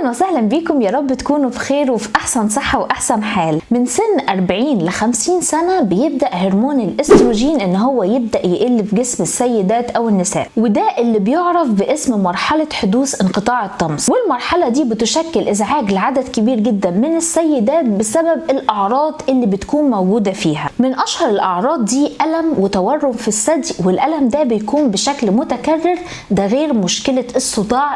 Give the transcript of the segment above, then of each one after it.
اهلا وسهلا بيكم، يا رب تكونوا بخير وفي احسن صحه واحسن حال. من سن 40 ل 50 سنه بيبدا هرمون الاستروجين ان هو يبدا يقل في جسم السيدات او النساء، وده اللي بيعرف باسم مرحله حدوث انقطاع الطمس. والمرحله دي بتشكل ازعاج لعدد كبير جدا من السيدات بسبب الاعراض اللي بتكون موجوده فيها. من اشهر الاعراض دي الم وتورم في الثدي، والالم ده بيكون بشكل متكرر، ده غير مشكله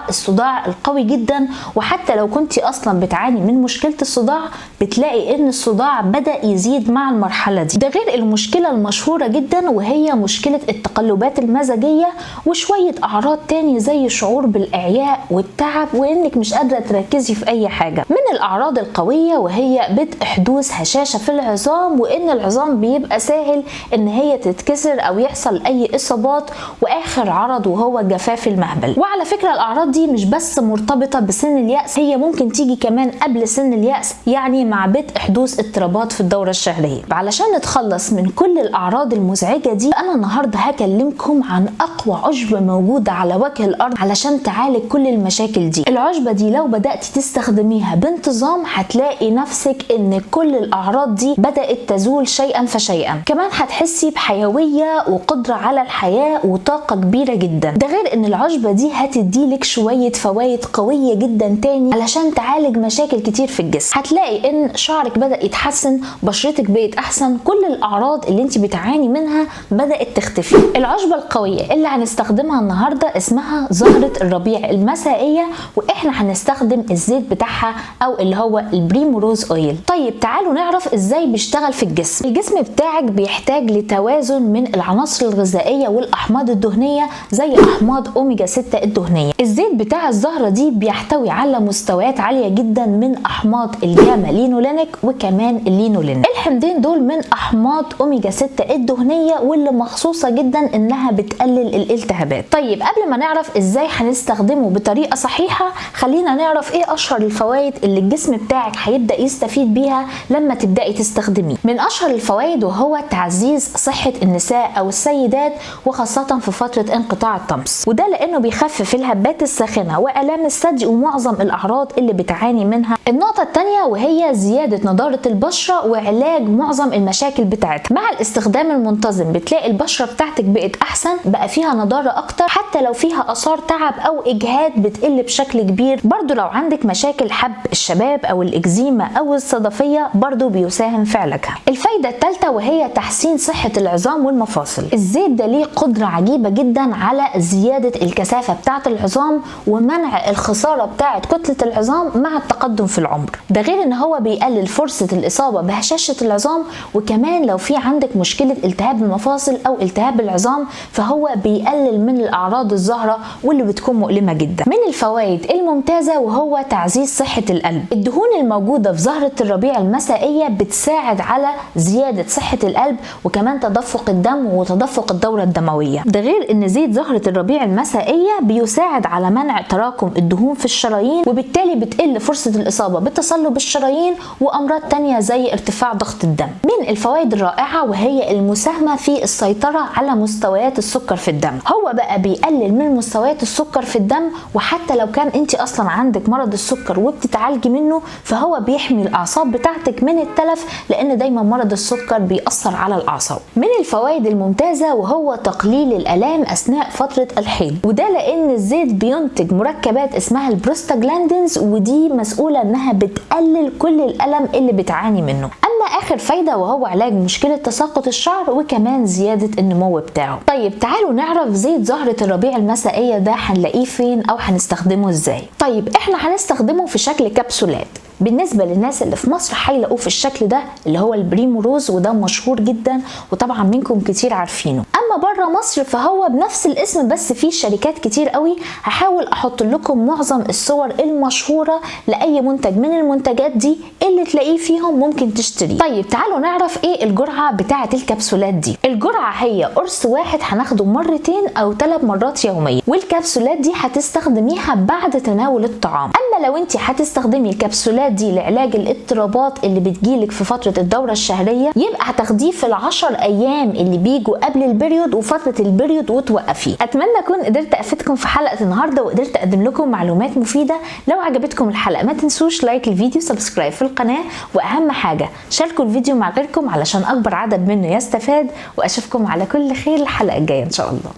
الصداع القوي جدا. وحتى لو كنتي اصلا بتعاني من مشكله الصداع بتلاقي ان الصداع بدا يزيد مع المرحله دي. ده غير المشكله المشهوره جدا وهي مشكله التقلبات المزاجيه، وشويه اعراض تاني زي الشعور بالاعياء والتعب وانك مش قادره تركزي في اي حاجه. من الاعراض القويه وهي بدء حدوث هشاشه في العظام، وان العظام بيبقى سهل ان هي تتكسر او يحصل اي اصابات. واخر عرض وهو جفاف المهبل. وعلى فكره الاعراض دي مش بس مرتبطه بسن اليأس، هي ممكن تيجي كمان قبل سن اليأس، يعني مع بدء حدوث اضطرابات في الدورة الشهرية. علشان نتخلص من كل الأعراض المزعجة دي، أنا النهاردة هكلمكم عن أقوى عشبة موجودة على وجه الأرض علشان تعالج كل المشاكل دي. العشبة دي لو بدأتي تستخدميها بانتظام هتلاقي نفسك إن كل الأعراض دي بدأت تزول شيئا فشيئا. كمان هتحسي بحيوية وقدرة على الحياة وطاقة كبيرة جدا. ده غير إن العشبة دي هتديلك شوية فوائد قوية جدا تاني علشان تعالج مشاكل كتير في الجسم. هتلاقي ان شعرك بدأ يتحسن، بشرتك بقت احسن، كل الاعراض اللي انت بتعاني منها بدأت تختفي. العشبة القوية اللي هنستخدمها النهاردة اسمها زهرة الربيع المسائية، واحنا هنستخدم الزيت بتاعها او اللي هو البريموروز اويل. طيب تعالوا نعرف ازاي بيشتغل في الجسم. الجسم بتاعك بيحتاج لتوازن من العناصر الغذائية والاحماض الدهنية زي احماض اوميجا 6 الدهنية. الزيت بتاع الزهرة دي بيحتوي على مستويات عالية جدا من احماض الجاما لينولينيك وكمان اللينولين. الحمضين دول من احماض اوميجا 6 الدهنية واللي مخصوصة جدا انها بتقلل الالتهابات. طيب قبل ما نعرف ازاي هنستخدمه بطريقة صحيحة، خلينا نعرف ايه اشهر الفوائد اللي الجسم بتاعك هيبدأ يستفيد بيها لما تبدأي تستخدميه. من اشهر الفوائد وهو تعزيز صحة النساء او السيدات، وخاصة في فترة انقطاع الطمس، وده لانه بيخفف الهبات الساخنة والام الثدي ومعظم الاعراض اللي بتعاني منها. النقطة الثانية وهي زيادة نضارة البشرة وعلاج معظم المشاكل بتاعتها. مع الاستخدام المنتظم بتلاقي البشرة بتاعتك بقت احسن، بقى فيها نضارة اكتر، حتى لو فيها اثار تعب او اجهاد بتقل بشكل كبير. برضو لو عندك مشاكل حب الشباب او الاكزيما او الصدفية برضو بيساهم في علاجها. الفايدة الثالثة وهي تحسين صحة العظام والمفاصل. الزيت ده ليه قدرة عجيبة جدا على زيادة الكثافة بتاعة العظام ومنع الخسارة بتاعة كتلة العظام مع التقدم في العمر. ده غير ان هو بيقلل فرصة الاصابة بهشاشة العظام، وكمان لو في عندك مشكلة التهاب المفاصل او التهاب العظام فهو بيقلل من الاعراض الظاهرة واللي بتكون مؤلمة جدا. من الفوائد الممتازة وهو تعزيز صحة القلب. الدهون الموجودة في زهرة الربيع المسائية بتساعد على زيادة صحة القلب وكمان تدفق الدم وتدفق الدورة الدموية. ده غير ان زيت زهرة الربيع المسائية بيساعد على منع تراكم الدهون في الشرايين، وبالتالي بتقل فرصة الإصابة بتصلب الشرايين وأمراض تانية زي ارتفاع ضغط الدم. من الفوائد الرائعة وهي المساهمة في السيطرة على مستويات السكر في الدم. هو بقى بيقلل من مستويات السكر في الدم، وحتى لو كان انت اصلا عندك مرض السكر وبتتعالجي منه فهو بيحمي الأعصاب بتاعتك من التلف، لأن دايما مرض السكر بيأثر على الأعصاب. من الفوائد الممتازة وهو تقليل الآلام أثناء فترة الحيض، وده لأن الزيت بينتج مركبات اسمها البروستاجلاندينز، ودي مسؤولة انها بتقلل كل الألم اللي بتعاني منه. اما اخر فايدة وهو علاج مشكلة تساقط الشعر وكمان زيادة النمو بتاعه. طيب تعالوا نعرف زيت زهرة الربيع المسائية ده هنلاقيه فين او هنستخدمه ازاي. طيب احنا هنستخدمه في شكل كبسولات. بالنسبة للناس اللي في مصر هيلاقوه في الشكل ده اللي هو البريموروز، وده مشهور جدا وطبعا منكم كتير عارفينه. اما بره مصر فهو بنفس الاسم بس فيه شركات كتير قوي. هحاول احط لكم معظم الصور المشهورة لاي منتج من المنتجات دي اللي تلاقيه فيهم ممكن تشتريه. طيب تعالوا نعرف ايه الجرعة بتاعة الكبسولات دي. الجرعة هي قرص واحد هناخده مرتين او 3 مرات يوميا، والكبسولات دي هتستخدميها بعد تناول الطعام. اما لو انت هتستخدمي الكبسولات المكملات دي لعلاج الاضطرابات اللي بتجيلك في فترة الدورة الشهرية، يبقى هتاخديه في ال10 ايام اللي بيجوا قبل البريود وفترة البريود وتوقفيه. اتمنى اكون قدرت افيدكم في حلقة النهاردة وقدرت اقدم لكم معلومات مفيدة. لو عجبتكم الحلقة ما تنسوش لايك الفيديو، سبسكرايب في القناة، واهم حاجة شاركوا الفيديو مع غيركم علشان اكبر عدد منه يستفاد. واشوفكم على كل خير الحلقة الجاية ان شاء الله.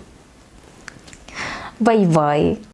باي باي.